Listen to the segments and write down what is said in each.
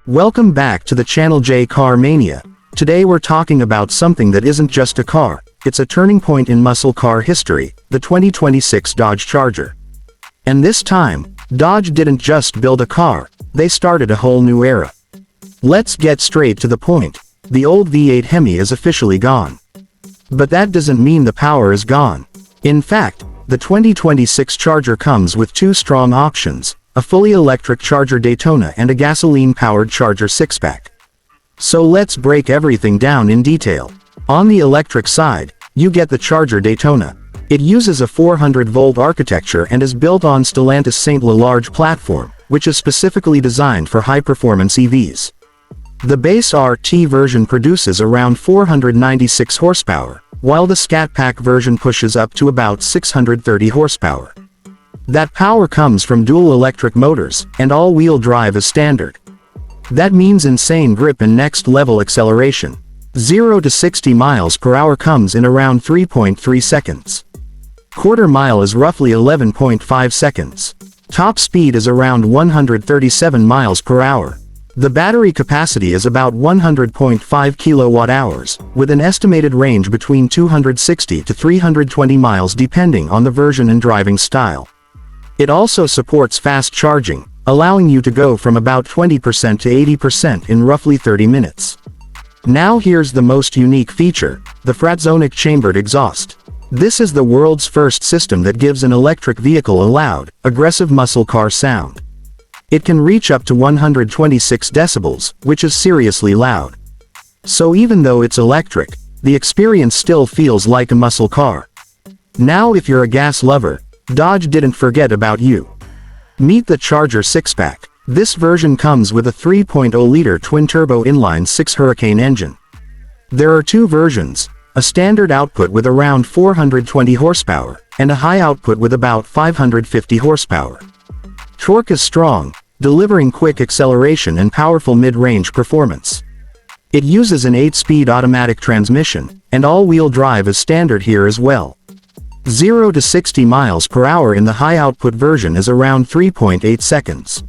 Welcome back to the channel J Car Mania. Today we're talking about something that isn't just a car, it's a turning point in muscle car history, the 2026 Dodge Charger. And this time, Dodge didn't just build a car, they started a whole new era. Let's get straight to the point. The old V8 Hemi is officially gone. But that doesn't mean the power is gone. In fact, the 2026 Charger comes with two strong options, a fully electric Charger Daytona and a gasoline-powered Charger Sixpack. So let's break everything down in detail. On the electric side, you get the Charger Daytona. It uses a 400-volt architecture and is built on Stellantis St. Large platform, which is specifically designed for high-performance EVs. The base RT version produces around 496 horsepower, while the Scat Pack version pushes up to about 630 horsepower. That power comes from dual electric motors, and all-wheel drive is standard. That means insane grip and next-level acceleration. 0 to 60 miles per hour comes in around 3.3 seconds. Quarter mile is roughly 11.5 seconds. Top speed is around 137 miles per hour. The battery capacity is about 100.5 kilowatt-hours, with an estimated range between 260 to 320 miles depending on the version and driving style. It also supports fast charging, allowing you to go from about 20% to 80% in roughly 30 minutes. Now here's the most unique feature, the Fratzonic Chambered Exhaust. This is the world's first system that gives an electric vehicle a loud, aggressive muscle car sound. It can reach up to 126 decibels, which is seriously loud. So even though it's electric, the experience still feels like a muscle car. Now if you're a gas lover, Dodge didn't forget about you. Meet the Charger Sixpack. This version comes with a 3.0-liter twin-turbo inline-six Hurricane engine. There are two versions, a standard output with around 420 horsepower, and a high output with about 550 horsepower. Torque is strong, delivering quick acceleration and powerful mid-range performance. It uses an 8-speed automatic transmission, and all-wheel drive is standard here as well. 0 to 60 miles per hour in the high-output version is around 3.8 seconds.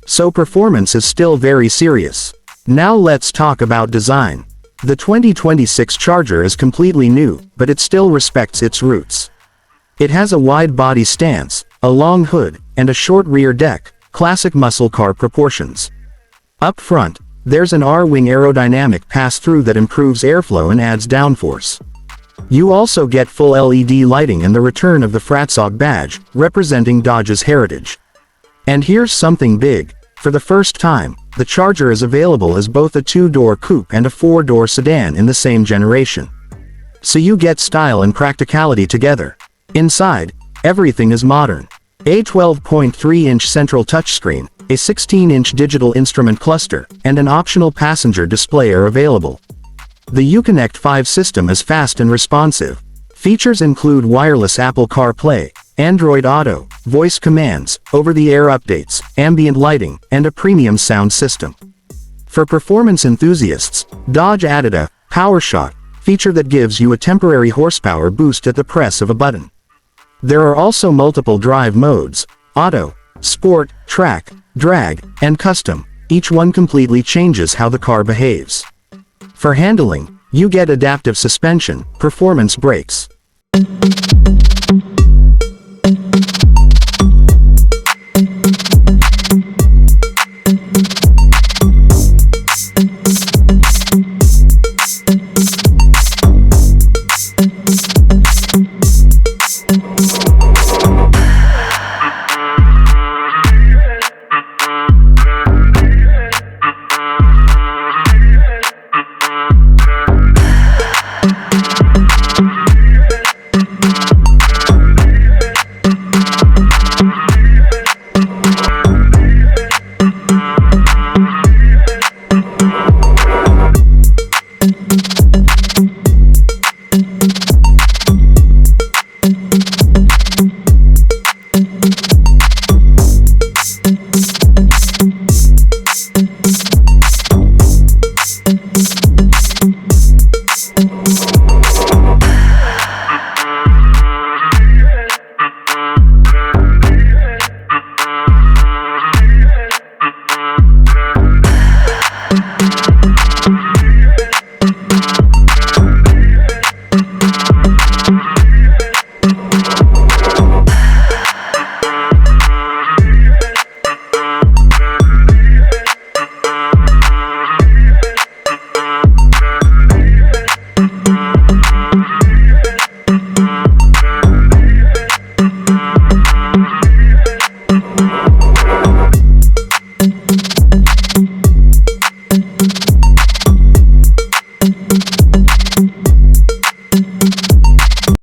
So performance is still very serious. Now let's talk about design. The 2026 Charger is completely new, but it still respects its roots. It has a wide body stance, a long hood, and a short rear deck, classic muscle car proportions. Up front, there's an R-wing aerodynamic pass-through that improves airflow and adds downforce. You also get full LED lighting and the return of the Fratzonic badge, representing Dodge's heritage. And here's something big. For the first time, the Charger is available as both a 2-door coupe and a 4-door sedan in the same generation. So you get style and practicality together. Inside, everything is modern. A 12.3-inch central touchscreen, a 16-inch digital instrument cluster, and an optional passenger display are available. The Uconnect 5 system is fast and responsive. Features include wireless Apple CarPlay, Android Auto, voice commands, over-the-air updates, ambient lighting, and a premium sound system. For performance enthusiasts, Dodge added a Power Shot feature that gives you a temporary horsepower boost at the press of a button. There are also multiple drive modes: Auto, Sport, Track, Drag, and Custom. Each one completely changes how the car behaves. For handling, you get adaptive suspension, performance brakes.